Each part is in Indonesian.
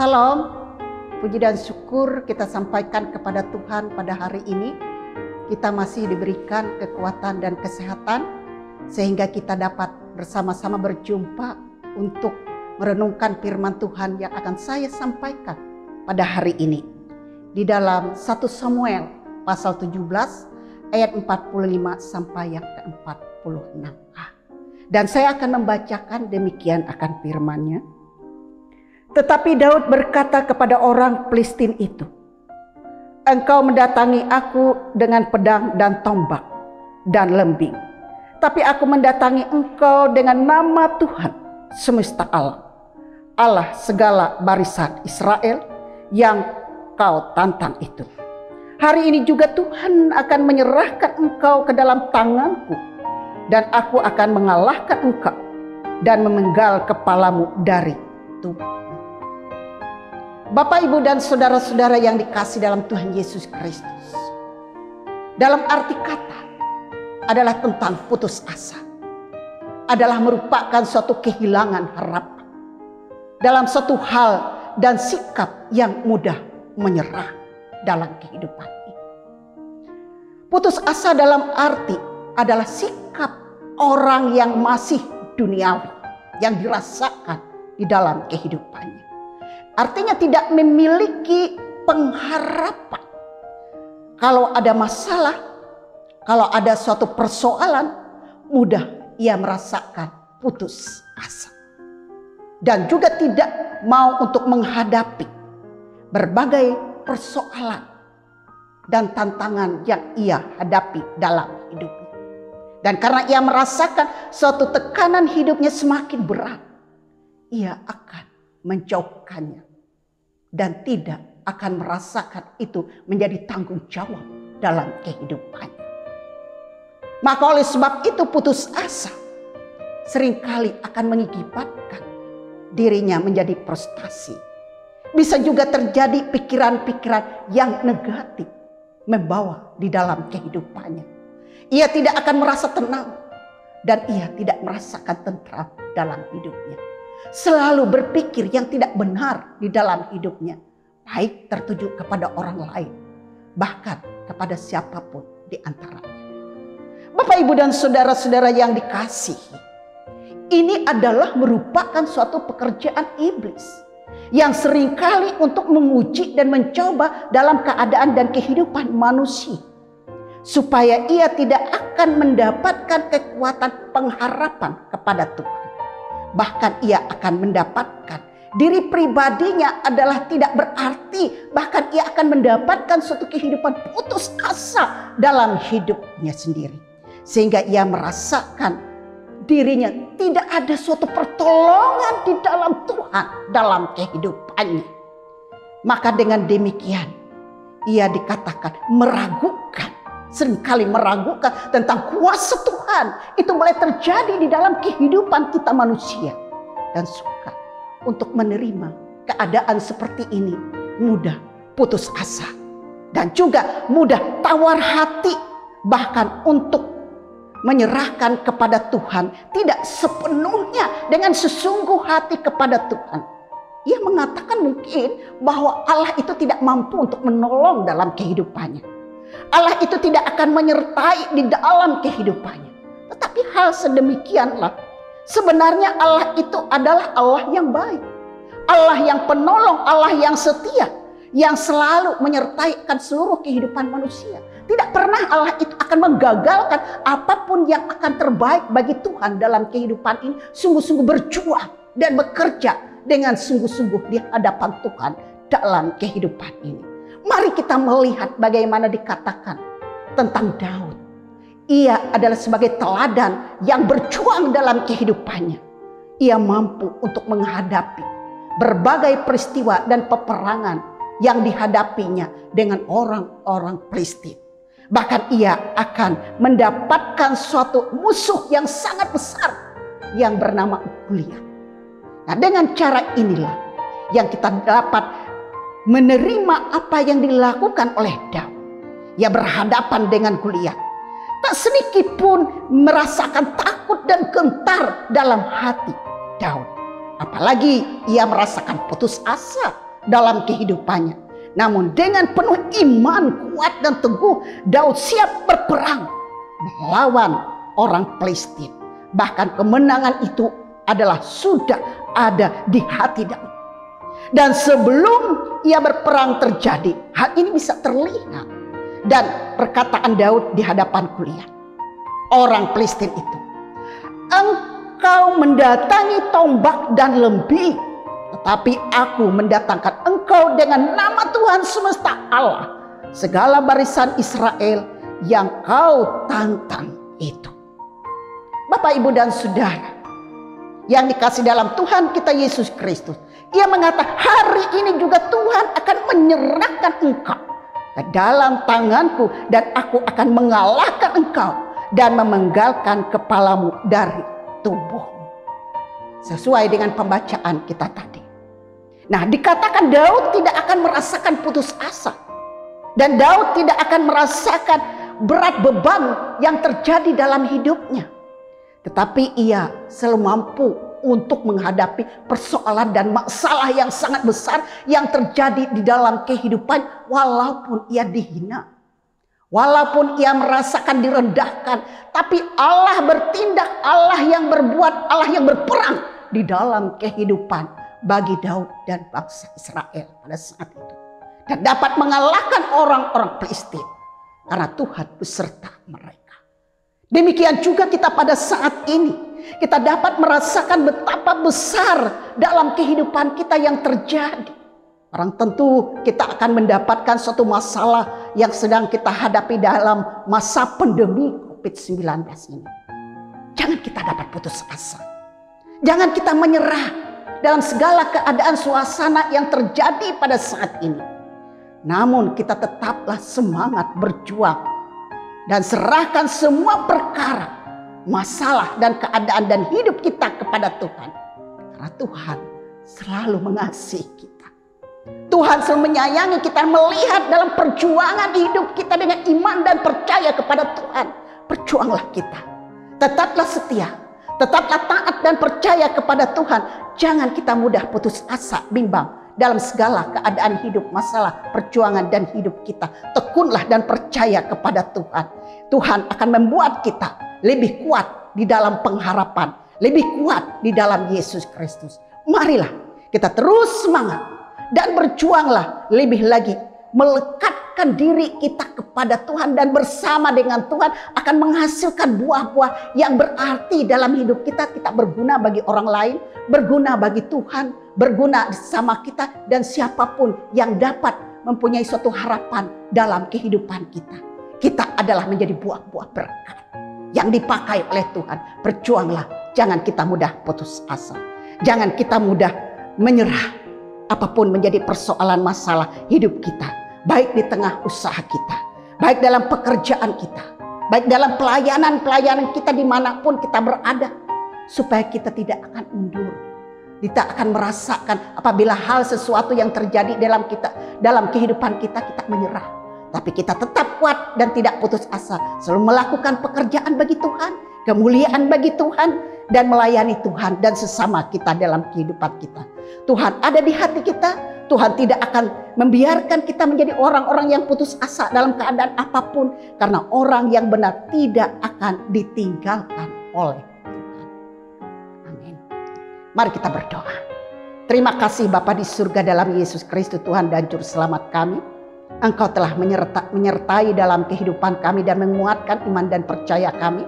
Salam, puji dan syukur kita sampaikan kepada Tuhan pada hari ini. Kita masih diberikan kekuatan dan kesehatan sehingga kita dapat bersama-sama berjumpa untuk merenungkan firman Tuhan yang akan saya sampaikan pada hari ini. Di dalam 1 Samuel pasal 17 ayat 45 sampai yang ke-46a. Dan saya akan membacakan demikian akan firman-Nya. Tetapi Daud berkata kepada orang Filistin itu, "Engkau mendatangi aku dengan pedang dan tombak dan lembing. Tapi aku mendatangi engkau dengan nama Tuhan semesta alam, Allah segala barisan Israel yang kau tantang itu. Hari ini juga Tuhan akan menyerahkan engkau ke dalam tanganku, dan aku akan mengalahkan engkau dan memenggal kepalamu dari tubuhmu." Bapak, Ibu, dan saudara-saudara yang dikasihi dalam Tuhan Yesus Kristus, dalam arti kata adalah tentang putus asa, adalah merupakan suatu kehilangan harapan dalam suatu hal dan sikap yang mudah menyerah dalam kehidupan ini. Putus asa dalam arti adalah sikap orang yang masih duniawi yang dirasakan di dalam kehidupannya. Artinya tidak memiliki pengharapan. Kalau ada masalah, kalau ada suatu persoalan, mudah ia merasakan putus asa. Dan juga tidak mau untuk menghadapi berbagai persoalan dan tantangan yang ia hadapi dalam hidupnya. Dan karena ia merasakan suatu tekanan hidupnya semakin berat, ia akan menjauhkannya dan tidak akan merasakan itu menjadi tanggung jawab dalam kehidupannya. Maka oleh sebab itu putus asa seringkali akan mengakibatkan dirinya menjadi frustasi. Bisa juga terjadi pikiran-pikiran yang negatif membawa di dalam kehidupannya. Ia tidak akan merasa tenang dan ia tidak merasakan tentram dalam hidupnya. Selalu berpikir yang tidak benar di dalam hidupnya, baik tertuju kepada orang lain, bahkan kepada siapapun di antaranya. Bapak, Ibu, dan saudara-saudara yang dikasihi, ini adalah merupakan suatu pekerjaan iblis yang seringkali untuk menguji dan mencoba dalam keadaan dan kehidupan manusia, supaya ia tidak akan mendapatkan kekuatan pengharapan kepada Tuhan. Bahkan ia akan mendapatkan diri pribadinya adalah tidak berarti. Bahkan ia akan mendapatkan suatu kehidupan putus asa dalam hidupnya sendiri. Sehingga ia merasakan dirinya tidak ada suatu pertolongan di dalam Tuhan dalam kehidupannya. Maka dengan demikian ia dikatakan meragukan. Seringkali meragukan tentang kuasa Tuhan. Itu mulai terjadi di dalam kehidupan kita manusia. Dan suka untuk menerima keadaan seperti ini mudah putus asa. Dan juga mudah tawar hati. Bahkan untuk menyerahkan kepada Tuhan. Tidak sepenuhnya dengan sesungguh hati kepada Tuhan. Ia mengatakan mungkin bahwa Allah itu tidak mampu untuk menolong dalam kehidupannya. Allah itu tidak akan menyertai di dalam kehidupannya. Tetapi hal sedemikianlah. Sebenarnya Allah itu adalah Allah yang baik. Allah yang penolong, Allah yang setia. Yang selalu menyertaikan seluruh kehidupan manusia. Tidak pernah Allah itu akan menggagalkan apapun yang akan terbaik bagi Tuhan dalam kehidupan ini. Sungguh-sungguh berjuang dan bekerja dengan sungguh-sungguh di hadapan Tuhan dalam kehidupan ini. Mari kita melihat bagaimana dikatakan tentang Daud. Ia adalah sebagai teladan yang berjuang dalam kehidupannya. Ia mampu untuk menghadapi berbagai peristiwa dan peperangan yang dihadapinya dengan orang-orang Filistin. Bahkan ia akan mendapatkan suatu musuh yang sangat besar yang bernama Goliat. Nah, dengan cara inilah yang kita dapat menerima apa yang dilakukan oleh Daud. Ia berhadapan dengan Goliat. Tak sedikit pun merasakan takut dan gentar dalam hati Daud. Apalagi ia merasakan putus asa dalam kehidupannya. Namun dengan penuh iman kuat dan teguh, Daud siap berperang melawan orang Filistin. Bahkan kemenangan itu adalah sudah ada di hati Daud. Dan sebelum ia berperang terjadi, hal ini bisa terlihat. Dan perkataan Daud di hadapan kuliah orang Filistin itu, engkau mendatangi tombak dan lembi, tetapi aku mendatangkan engkau dengan nama Tuhan semesta Allah, segala barisan Israel yang kau tantang itu. Bapak, Ibu, dan Saudara yang dikasih dalam Tuhan kita Yesus Kristus, ia mengatakan hari ini juga Tuhan akan menyerahkan engkau ke dalam tanganku, dan aku akan mengalahkan engkau dan memenggalkan kepalamu dari tubuhmu. Sesuai dengan pembacaan kita tadi. Nah, dikatakan Daud tidak akan merasakan putus asa. Dan Daud tidak akan merasakan berat beban yang terjadi dalam hidupnya. Tetapi ia selalu mampu untuk menghadapi persoalan dan masalah yang sangat besar yang terjadi di dalam kehidupan, walaupun ia dihina. Walaupun ia merasakan direndahkan, tapi Allah bertindak, Allah yang berbuat, Allah yang berperang di dalam kehidupan bagi Daud dan bangsa Israel pada saat itu. Dan dapat mengalahkan orang-orang Filistin karena Tuhan beserta mereka. Demikian juga kita pada saat ini, kita dapat merasakan betapa besar dalam kehidupan kita yang terjadi. Orang tentu kita akan mendapatkan suatu masalah yang sedang kita hadapi dalam masa pandemi COVID-19 ini. Jangan kita dapat putus asa. Jangan kita menyerah dalam segala keadaan suasana yang terjadi pada saat ini. Namun kita tetaplah semangat berjuang dan serahkan semua perkara, masalah dan keadaan dan hidup kita kepada Tuhan. Karena Tuhan selalu mengasihi kita. Tuhan selalu menyayangi kita, melihat dalam perjuangan hidup kita dengan iman dan percaya kepada Tuhan. Berjuanglah kita. Tetaplah setia. Tetaplah taat dan percaya kepada Tuhan. Jangan kita mudah putus asa, bimbang dalam segala keadaan hidup, masalah, perjuangan dan hidup kita. Tekunlah dan percaya kepada Tuhan. Tuhan akan membuat kita lebih kuat di dalam pengharapan. Lebih kuat di dalam Yesus Kristus. Marilah kita terus semangat. Dan berjuanglah lebih lagi, melekatkan diri kita kepada Tuhan, dan bersama dengan Tuhan akan menghasilkan buah-buah yang berarti dalam hidup kita. Kita berguna bagi orang lain, berguna bagi Tuhan, berguna sama kita dan siapapun yang dapat mempunyai suatu harapan dalam kehidupan kita. Kita adalah menjadi buah-buah berkat yang dipakai oleh Tuhan. Berjuanglah, jangan kita mudah putus asa, jangan kita mudah menyerah. Apapun menjadi persoalan masalah hidup kita, baik di tengah usaha kita, baik dalam pekerjaan kita, baik dalam pelayanan kita dimanapun kita berada, supaya kita tidak akan mundur, kita akan merasakan apabila hal sesuatu yang terjadi dalam kehidupan kita menyerah, tapi kita tetap kuat dan tidak putus asa, selalu melakukan pekerjaan bagi Tuhan, kemuliaan bagi Tuhan, dan melayani Tuhan dan sesama kita dalam kehidupan kita. Tuhan ada di hati kita. Tuhan tidak akan membiarkan kita menjadi orang-orang yang putus asa dalam keadaan apapun. Karena orang yang benar tidak akan ditinggalkan oleh Tuhan. Amin. Mari kita berdoa. Terima kasih Bapa di surga dalam Yesus Kristus Tuhan dan Juru Selamat kami. Engkau telah menyertai dalam kehidupan kami dan menguatkan iman dan percaya kami.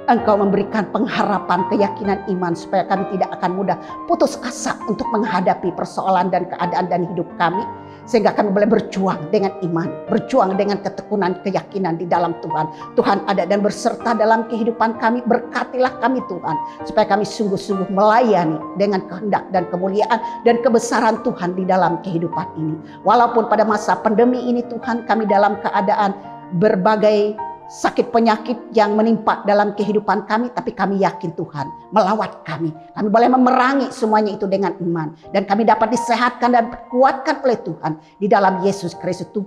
Engkau memberikan pengharapan, keyakinan iman supaya kami tidak akan mudah putus asa untuk menghadapi persoalan dan keadaan dan hidup kami. Sehingga kami boleh berjuang dengan iman, berjuang dengan ketekunan, keyakinan di dalam Tuhan. Tuhan ada dan berserta dalam kehidupan kami. Berkatilah kami Tuhan, supaya kami sungguh-sungguh melayani dengan kehendak dan kemuliaan dan kebesaran Tuhan di dalam kehidupan ini. Walaupun pada masa pandemi ini Tuhan, kami dalam keadaan berbagai sakit penyakit yang menimpa dalam kehidupan kami, tapi kami yakin Tuhan melawat kami. Kami boleh memerangi semuanya itu dengan iman, dan kami dapat disehatkan dan dikuatkan oleh Tuhan di dalam Yesus Kristus.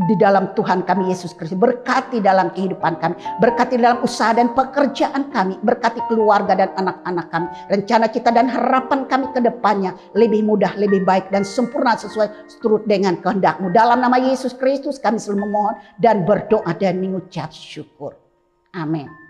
di dalam Tuhan kami Yesus Kristus. Berkati dalam kehidupan kami, berkati dalam usaha dan pekerjaan kami, berkati keluarga dan anak-anak kami. Rencana kita dan harapan kami ke depannya lebih mudah, lebih baik dan sempurna sesuai seturut dengan kehendak-Mu. Dalam nama Yesus Kristus kami selalu memohon dan berdoa dan mengucap syukur. Amin.